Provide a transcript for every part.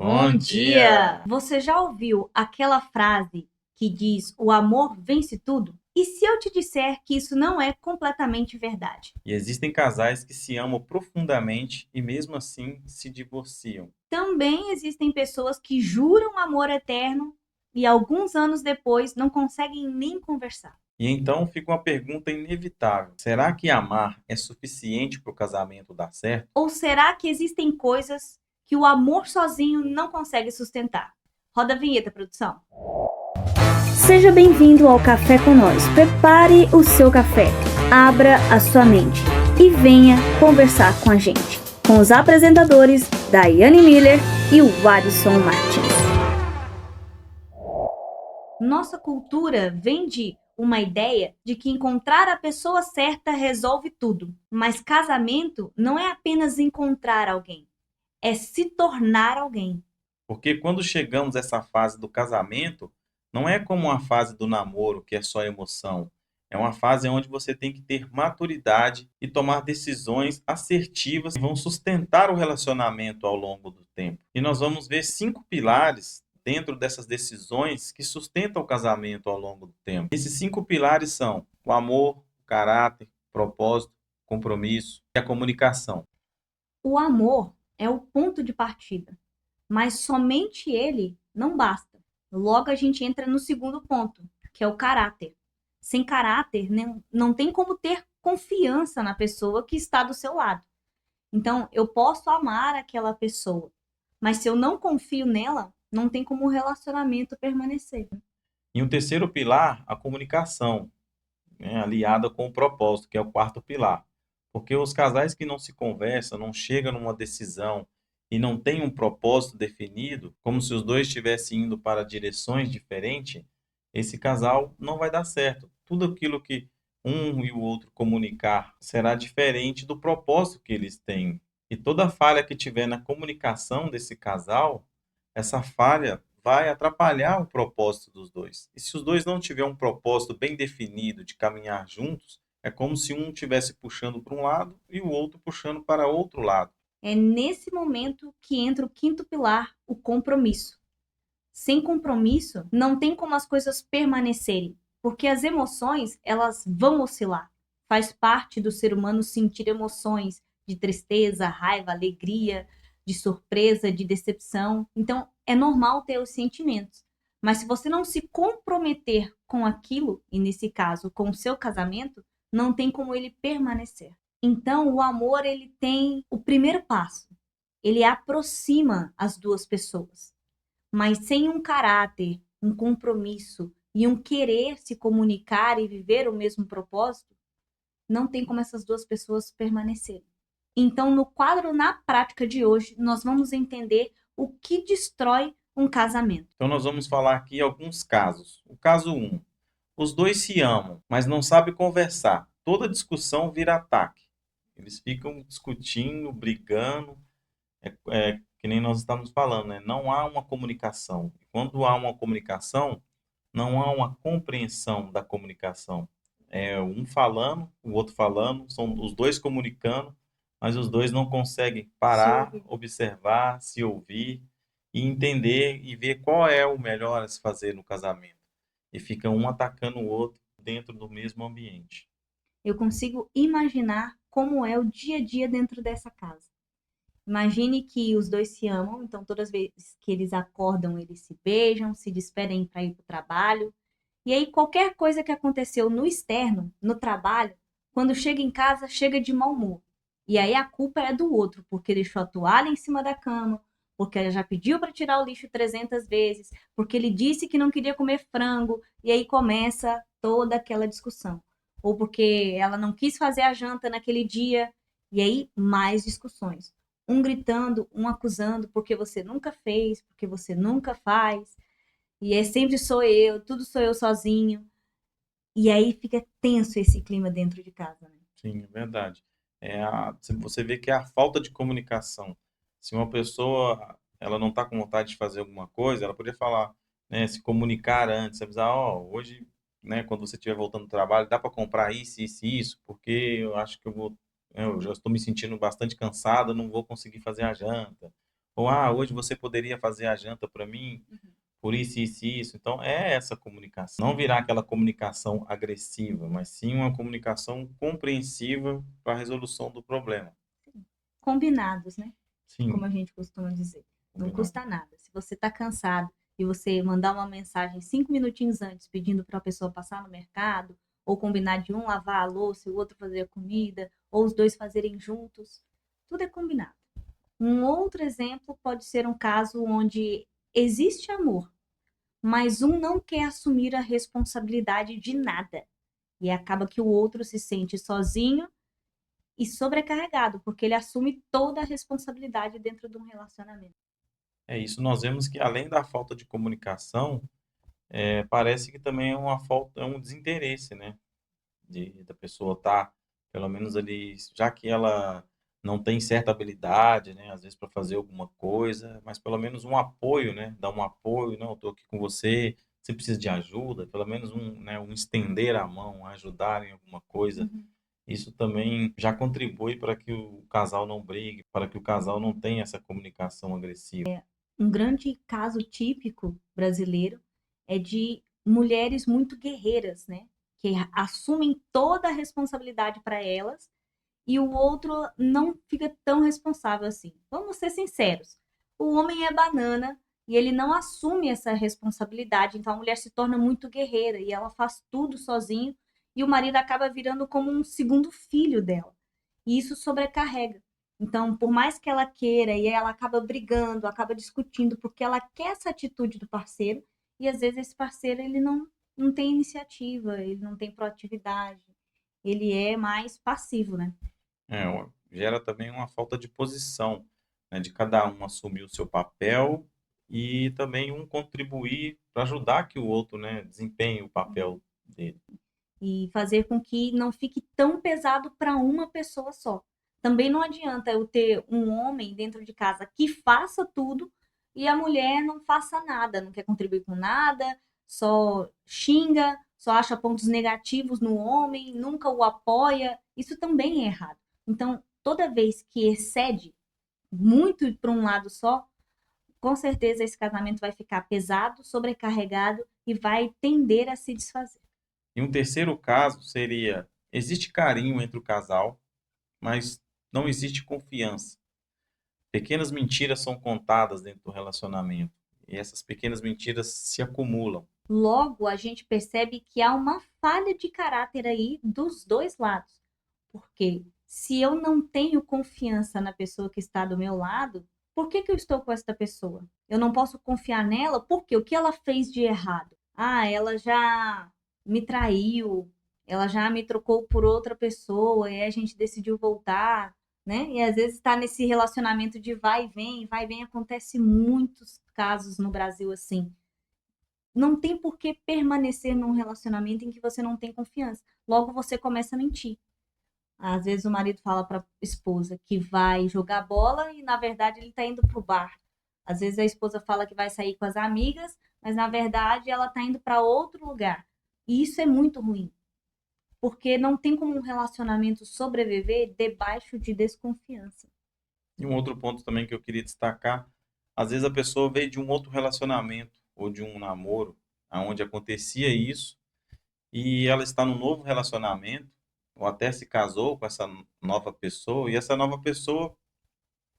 Bom Bom dia! dia! Você já ouviu aquela frase que diz o amor vence tudo? E se eu te disser que isso não é completamente verdade? E existem casais que se amam profundamente e mesmo assim se divorciam. Também existem pessoas que juram amor eterno e alguns anos depois não conseguem nem conversar. E então fica uma pergunta inevitável: será que amar é suficiente para o casamento dar certo? Ou será que existem coisas que o amor sozinho não consegue sustentar? Roda a vinheta, produção. Seja bem-vindo ao Café com Nós. Prepare o seu café, abra a sua mente e venha conversar com a gente. Com os apresentadores Daiane Miller e o Wadson Martins. Nossa cultura vende uma ideia de que encontrar a pessoa certa resolve tudo. Mas casamento não é apenas encontrar alguém, é se tornar alguém. Porque quando chegamos a essa fase do casamento, não é como uma fase do namoro, que é só emoção. É uma fase onde você tem que ter maturidade e tomar decisões assertivas que vão sustentar o relacionamento ao longo do tempo. E nós vamos ver 5 pilares dentro dessas decisões que sustentam o casamento ao longo do tempo. Esses 5 pilares são o amor, o caráter, o propósito, o compromisso e a comunicação. O amor é o ponto de partida, mas somente ele não basta. Logo a gente entra no segundo ponto, que é o caráter. Sem caráter, não tem como ter confiança na pessoa que está do seu lado. Então, eu posso amar aquela pessoa, mas se eu não confio nela, não tem como o relacionamento permanecer. E um terceiro pilar, a comunicação, né, aliada com o propósito, que é o quarto pilar. Porque os casais que não se conversam, não chegam numa decisão e não têm um propósito definido, como se os dois estivessem indo para direções diferentes, esse casal não vai dar certo. Tudo aquilo que um e o outro comunicar será diferente do propósito que eles têm. E toda falha que tiver na comunicação desse casal, essa falha vai atrapalhar o propósito dos dois. E se os dois não tiverem um propósito bem definido de caminhar juntos, é como se um estivesse puxando para um lado e o outro puxando para outro lado. É nesse momento que entra o quinto pilar, o compromisso. Sem compromisso, não tem como as coisas permanecerem, porque as emoções, elas vão oscilar. Faz parte do ser humano sentir emoções de tristeza, raiva, alegria, de surpresa, de decepção. Então, é normal ter os sentimentos. Mas se você não se comprometer com aquilo, e nesse caso, com o seu casamento, não tem como ele permanecer. Então, o amor, ele tem o primeiro passo. Ele aproxima as duas pessoas, mas sem um caráter, um compromisso e um querer se comunicar e viver o mesmo propósito, não tem como essas duas pessoas permanecerem. Então, no quadro Na Prática de hoje, nós vamos entender o que destrói um casamento. Então nós vamos falar aqui alguns casos. O caso um: os dois se amam, mas não sabem conversar. Toda discussão vira ataque. Eles ficam discutindo, brigando, que nem nós estamos falando, né? Não há uma comunicação. Quando há uma comunicação, não há uma compreensão da comunicação. É um falando, o outro falando, são os dois comunicando, mas os dois não conseguem Se parar, ouvir. observar, se ouvir e entender e ver qual é o melhor a se fazer no casamento. E fica um atacando o outro dentro do mesmo ambiente. Eu consigo imaginar como é o dia a dia dentro dessa casa. Imagine que os dois se amam, então todas as vezes que eles acordam, eles se beijam, se despedem para ir para o trabalho. E aí, qualquer coisa que aconteceu no externo, no trabalho, quando chega em casa, chega de mau humor. E aí a culpa é do outro, porque deixou a toalha em cima da cama, porque ela já pediu para tirar o lixo 300 vezes, porque ele disse que não queria comer frango, e aí começa toda aquela discussão. Ou porque ela não quis fazer a janta naquele dia, e aí mais discussões. Um gritando, um acusando, porque você nunca fez, porque você nunca faz. E é sempre sou eu, tudo sou eu sozinho. E aí fica tenso esse clima dentro de casa, né? Sim, é verdade. Se você vê que é a falta de comunicação. Se uma pessoa ela não está com vontade de fazer alguma coisa, ela poderia falar, né, se comunicar antes, avisar, ó, hoje, né, quando você estiver voltando do trabalho, dá para comprar isso, isso e isso, porque eu acho que eu já estou me sentindo bastante cansado, não vou conseguir fazer a janta. Ou, hoje você poderia fazer a janta para mim, Uhum. por isso, isso e isso. Então, é essa comunicação. Não virar aquela comunicação agressiva, mas sim uma comunicação compreensiva para a resolução do problema. Combinados, né? Como Sim, a gente costuma dizer. Não combinado. custa nada. Se você está cansado e você mandar uma mensagem 5 minutinhos antes pedindo para a pessoa passar no mercado, ou combinar de um lavar a louça e o outro fazer a comida, ou os dois fazerem juntos, tudo é combinado. Um outro exemplo pode ser um caso onde existe amor, mas um não quer assumir a responsabilidade de nada. E acaba que o outro se sente sozinho e sobrecarregado, porque ele assume toda a responsabilidade dentro de um relacionamento. É isso. Nós vemos que além da falta de comunicação, parece que também é uma falta, é um desinteresse, né? Da pessoa estar, pelo menos ali, já que ela não tem certa habilidade, né? Às vezes para fazer alguma coisa, mas pelo menos um apoio, né? Dar um apoio, não, eu estou aqui com você, você precisa de ajuda, pelo menos um estender a mão, ajudar em alguma coisa. Uhum. Isso também já contribui para que o casal não brigue, para que o casal não tenha essa comunicação agressiva. Um grande caso típico brasileiro é de mulheres muito guerreiras, né? Que assumem toda a responsabilidade para elas e o outro não fica tão responsável assim. Vamos ser sinceros. O homem é banana e ele não assume essa responsabilidade, então a mulher se torna muito guerreira e ela faz tudo sozinho e o marido acaba virando como um segundo filho dela. E isso sobrecarrega. Então, por mais que ela queira e ela acaba brigando, acaba discutindo porque ela quer essa atitude do parceiro e às vezes esse parceiro ele não tem iniciativa, ele não tem proatividade, ele é mais passivo, né? Gera também uma falta de posição, né, de cada um assumir o seu papel e também um contribuir para ajudar que o outro, né, desempenhe o papel dele. E fazer com que não fique tão pesado para uma pessoa só. Também não adianta eu ter um homem dentro de casa que faça tudo e a mulher não faça nada, não quer contribuir com nada, só xinga, só acha pontos negativos no homem, nunca o apoia. Isso também é errado. Então, toda vez que excede muito para um lado só, com certeza esse casamento vai ficar pesado, sobrecarregado e vai tender a se desfazer. E um terceiro caso seria: existe carinho entre o casal, mas não existe confiança. Pequenas mentiras são contadas dentro do relacionamento e essas pequenas mentiras se acumulam. Logo, a gente percebe que há uma falha de caráter aí dos dois lados. Porque se eu não tenho confiança na pessoa que está do meu lado, por que que eu estou com esta pessoa? Eu não posso confiar nela porque o que ela fez de errado? Ah, ela já me traiu, ela já me trocou por outra pessoa e aí a gente decidiu voltar, né? E às vezes está nesse relacionamento de vai e vem, acontece muitos casos no Brasil assim. Não tem por que permanecer num relacionamento em que você não tem confiança. Logo você começa a mentir. Às vezes o marido fala para a esposa que vai jogar bola e na verdade ele está indo para o bar. Às vezes a esposa fala que vai sair com as amigas, mas na verdade ela está indo para outro lugar. E isso é muito ruim, porque não tem como um relacionamento sobreviver debaixo de desconfiança. E um outro ponto também que eu queria destacar, às vezes a pessoa veio de um outro relacionamento ou de um namoro onde acontecia isso e ela está num novo relacionamento ou até se casou com essa nova pessoa e essa nova pessoa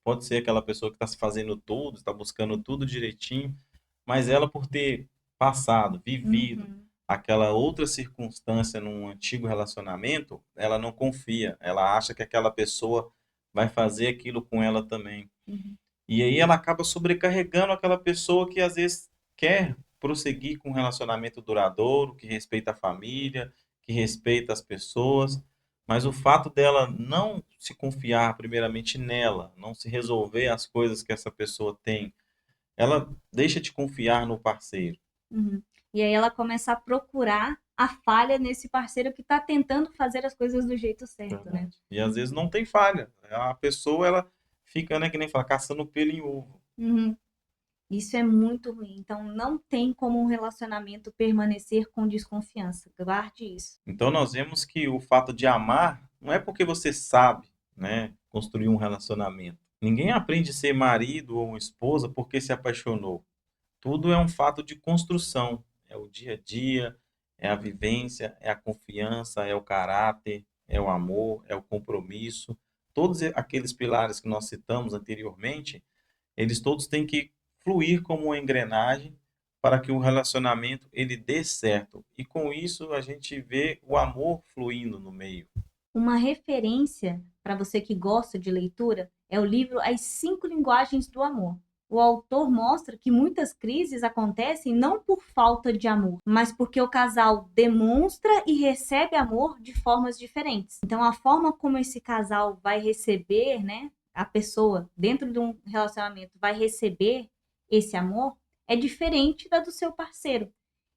pode ser aquela pessoa que está se fazendo tudo, está buscando tudo direitinho, mas ela por ter passado, vivido Uhum, aquela outra circunstância num antigo relacionamento, ela não confia, ela acha que aquela pessoa vai fazer aquilo com ela também. uhum. E aí ela acaba sobrecarregando aquela pessoa que às vezes quer prosseguir com um relacionamento duradouro, que respeita a família, que respeita as pessoas, mas o fato dela não se confiar primeiramente nela, não se resolver as coisas que essa pessoa tem, ela deixa de confiar no parceiro. Uhum. E aí ela começa a procurar a falha nesse parceiro que está tentando fazer as coisas do jeito certo, né? Verdade. E às vezes não tem falha. A pessoa ela fica, né, que nem fala, caçando pelo em ovo. Uhum. Isso é muito ruim. Então, não tem como um relacionamento permanecer com desconfiança. Guarde isso. Então nós vemos que o fato de amar não é porque você sabe, né, construir um relacionamento. Ninguém aprende a ser marido ou esposa porque se apaixonou. Tudo é um fato de construção. É o dia a dia, é a vivência, é a confiança, é o caráter, é o amor, é o compromisso. Todos aqueles pilares que nós citamos anteriormente, eles todos têm que fluir como uma engrenagem para que o relacionamento ele dê certo. E com isso a gente vê o amor fluindo no meio. Uma referência para você que gosta de leitura é o livro As Cinco Linguagens do Amor. O autor mostra que muitas crises acontecem não por falta de amor, mas porque o casal demonstra e recebe amor de formas diferentes. Então, a forma como esse casal vai receber, né, a pessoa dentro de um relacionamento vai receber esse amor é diferente da do seu parceiro.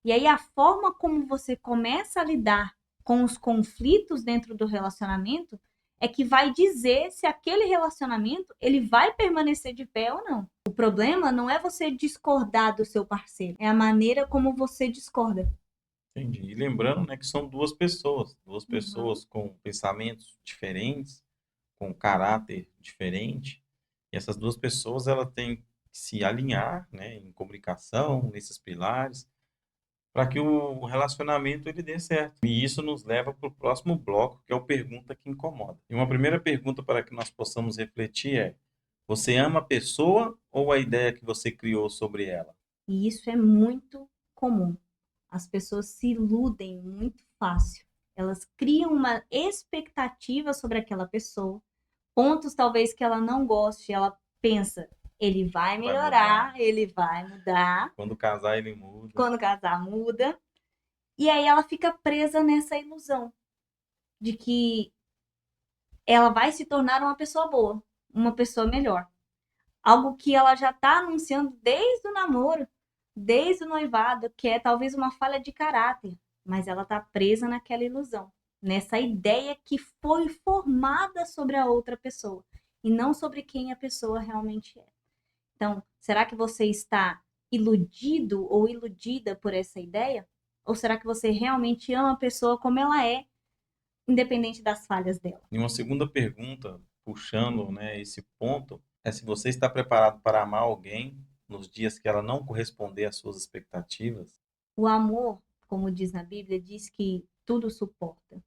E aí, a forma como você começa a lidar com os conflitos dentro do relacionamento é que vai dizer se aquele relacionamento ele vai permanecer de pé ou não. O problema não é você discordar do seu parceiro, é a maneira como você discorda. Entendi. E lembrando, né, que são duas Uhum. pessoas com pensamentos diferentes, com caráter diferente. E essas duas pessoas ela têm que se alinhar, né, em comunicação, nesses pilares, para que o relacionamento ele dê certo. E isso nos leva para o próximo bloco, que é o pergunta que incomoda. E uma primeira pergunta para que nós possamos refletir é: você ama a pessoa ou a ideia que você criou sobre ela? E isso é muito comum. As pessoas se iludem muito fácil. Elas criam uma expectativa sobre aquela pessoa, pontos talvez que ela não goste, ela pensa, ele vai Vai mudar. melhorar, ele vai mudar, Quando casar, ele muda. quando casar muda. E aí ela fica presa nessa ilusão de que ela vai se tornar uma pessoa boa, uma pessoa melhor. Algo que ela já está anunciando desde o namoro, desde o noivado, que é talvez uma falha de caráter, mas ela está presa naquela ilusão, nessa ideia que foi formada sobre a outra pessoa e não sobre quem a pessoa realmente é. Então, será que você está iludido ou iludida por essa ideia? Ou será que você realmente ama a pessoa como ela é, independente das falhas dela? E uma segunda pergunta, puxando, né, esse ponto, é se você está preparado para amar alguém nos dias que ela não corresponder às suas expectativas. O amor, como diz na Bíblia, diz que tudo suporta,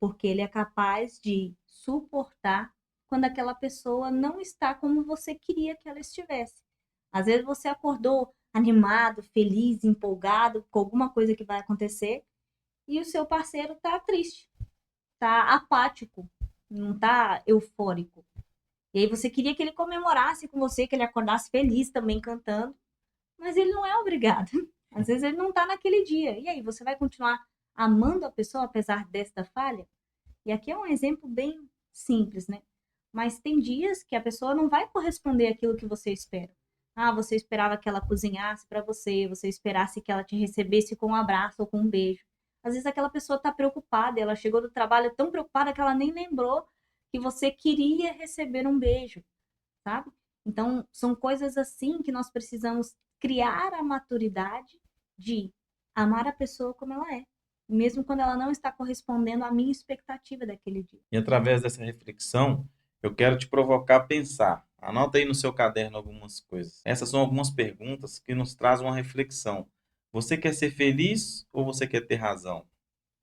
porque ele é capaz de suportar quando aquela pessoa não está como você queria que ela estivesse. Às vezes você acordou animado, feliz, empolgado com alguma coisa que vai acontecer e o seu parceiro está triste, está apático, não está eufórico. E aí você queria que ele comemorasse com você, que ele acordasse feliz também cantando, mas ele não é obrigado. Às vezes ele não está naquele dia. E aí, você vai continuar amando a pessoa apesar desta falha? E aqui é um exemplo bem simples, né? Mas tem dias que a pessoa não vai corresponder àquilo que você espera. Ah, você esperava que ela cozinhasse para você, você esperasse que ela te recebesse com um abraço ou com um beijo. Às vezes aquela pessoa está preocupada, ela chegou do trabalho tão preocupada que ela nem lembrou que você queria receber um beijo, sabe? Então, são coisas assim que nós precisamos criar a maturidade de amar a pessoa como ela é, mesmo quando ela não está correspondendo à minha expectativa daquele dia. E através dessa reflexão, eu quero te provocar a pensar. Anota aí no seu caderno algumas coisas. Essas são algumas perguntas que nos trazem uma reflexão. Você quer ser feliz ou você quer ter razão?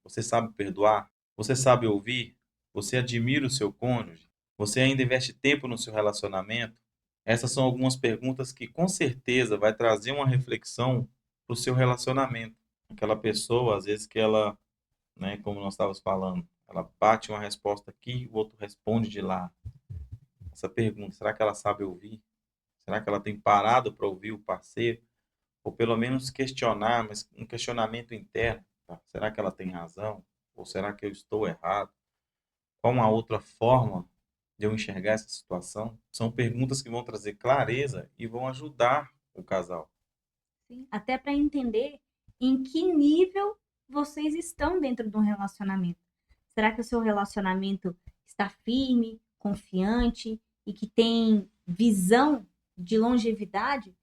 Você sabe perdoar? Você sabe ouvir? Você admira o seu cônjuge? Você ainda investe tempo no seu relacionamento? Essas são algumas perguntas que com certeza vai trazer uma reflexão para o seu relacionamento. Aquela pessoa, às vezes que ela, né, como nós estávamos falando, ela bate uma resposta aqui, o outro responde de lá. Essa pergunta, será que ela sabe ouvir? Será que ela tem parado para ouvir o parceiro? Ou pelo menos questionar, mas um questionamento interno. Tá? Será que ela tem razão? Ou será que eu estou errado? Qual uma outra forma de eu enxergar essa situação? São perguntas que vão trazer clareza e vão ajudar o casal. Sim. Até para entender em que nível vocês estão dentro de um relacionamento. Será que o seu relacionamento está firme, confiante e que tem visão de longevidade?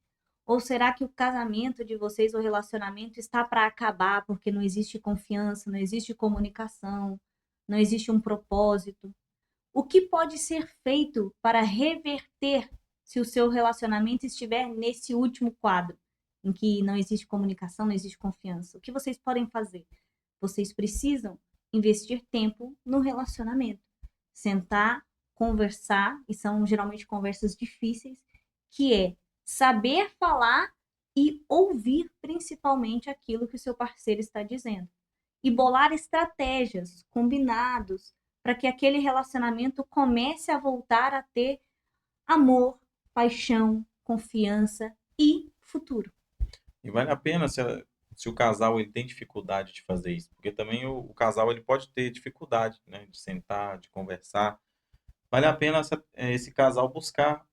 Ou será que o casamento de vocês, o relacionamento, está para acabar porque não existe confiança, não existe comunicação, não existe um propósito? O que pode ser feito para reverter se o seu relacionamento estiver nesse último quadro, em que não existe comunicação, não existe confiança? O que vocês podem fazer? Vocês precisam investir tempo no relacionamento. Sentar, conversar, e são geralmente conversas difíceis, que é saber falar e ouvir principalmente aquilo que o seu parceiro está dizendo. E bolar estratégias, combinados, para que aquele relacionamento comece a voltar a ter amor, paixão, confiança e futuro. E vale a pena se o casal ele tem dificuldade de fazer isso, porque também o casal ele pode ter dificuldade, né, de sentar, de conversar. Vale a pena esse casal buscar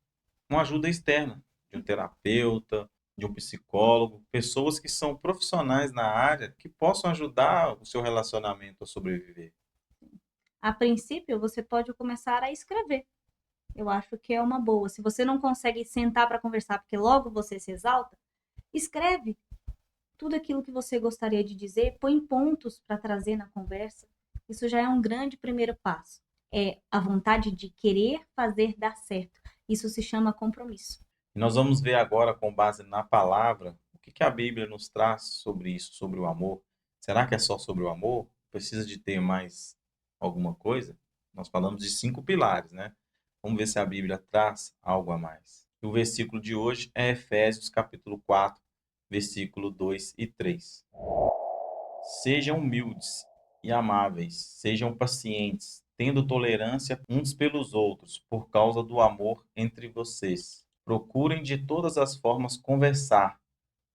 uma ajuda externa, de um terapeuta, de um psicólogo, pessoas que são profissionais na área que possam ajudar o seu relacionamento a sobreviver. A princípio, você pode começar a escrever. Eu acho que é uma boa. Se você não consegue sentar para conversar, porque logo você se exalta, escreve tudo aquilo que você gostaria de dizer, põe pontos para trazer na conversa. Isso já é um grande primeiro passo. É a vontade de querer fazer dar certo. Isso se chama compromisso. E nós vamos ver agora, com base na palavra, o que a Bíblia nos traz sobre isso, sobre o amor. Será que é só sobre o amor? Precisa de ter mais alguma coisa? Nós falamos de 5 pilares, né? Vamos ver se a Bíblia traz algo a mais. E o versículo de hoje é Efésios capítulo 4, versículo 2 e 3. Sejam humildes e amáveis, sejam pacientes, tendo tolerância uns pelos outros, por causa do amor entre vocês. Procurem de todas as formas conversar,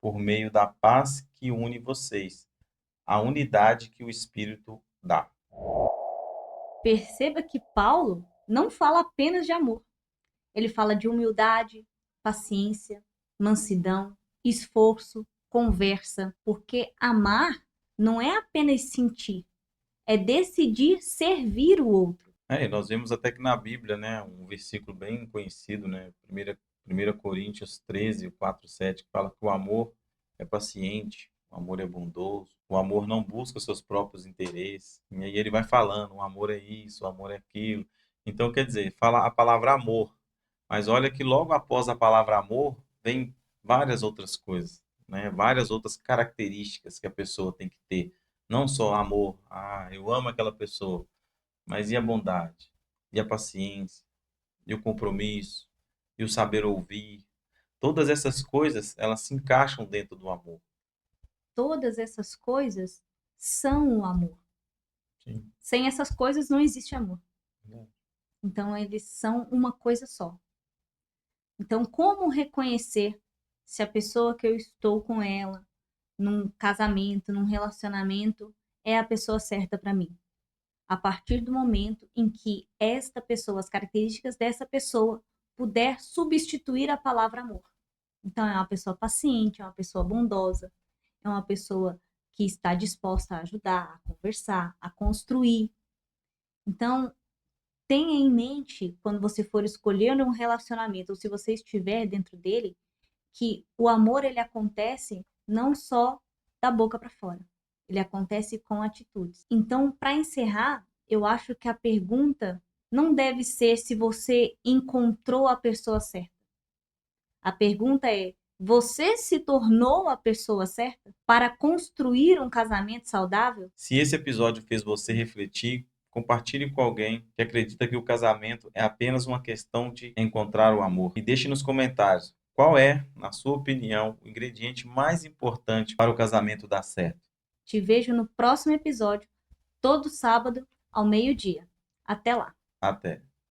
por meio da paz que une vocês, a unidade que o Espírito dá. Perceba que Paulo não fala apenas de amor. Ele fala de humildade, paciência, mansidão, esforço, conversa, porque amar não é apenas sentir, é decidir servir o outro. Nós vemos até que na Bíblia, né, um versículo bem conhecido, né, 1 Coríntios 13, 4, 7, que fala que o amor é paciente, o amor é bondoso, o amor não busca seus próprios interesses. E aí ele vai falando, o amor é isso, o amor é aquilo. Então, quer dizer, fala a palavra amor, mas olha que logo após a palavra amor, vem várias outras coisas, né, várias outras características que a pessoa tem que ter. Não só amor, eu amo aquela pessoa, mas e a bondade? E a paciência? E o compromisso? E o saber ouvir? Todas essas coisas, elas se encaixam dentro do amor. Todas essas coisas são o amor. Sim. Sem essas coisas não existe amor. É. Então eles são uma coisa só. Então, como reconhecer se a pessoa que eu estou com ela, num casamento, num relacionamento, é a pessoa certa para mim? A partir do momento em que esta pessoa, as características dessa pessoa, puder substituir a palavra amor. Então, é uma pessoa paciente, é uma pessoa bondosa, é uma pessoa que está disposta a ajudar, a conversar, a construir. Então, tenha em mente, quando você for escolher um relacionamento, ou se você estiver dentro dele, que o amor ele acontece não só da boca para fora, ele acontece com atitudes. Então, para encerrar, eu acho que a pergunta não deve ser se você encontrou a pessoa certa. A pergunta é: você se tornou a pessoa certa para construir um casamento saudável? Se esse episódio fez você refletir, compartilhe com alguém que acredita que o casamento é apenas uma questão de encontrar o amor. E deixe nos comentários qual é, na sua opinião, o ingrediente mais importante para o casamento dar certo. Te vejo no próximo episódio, todo sábado, ao meio-dia. Até lá! Até!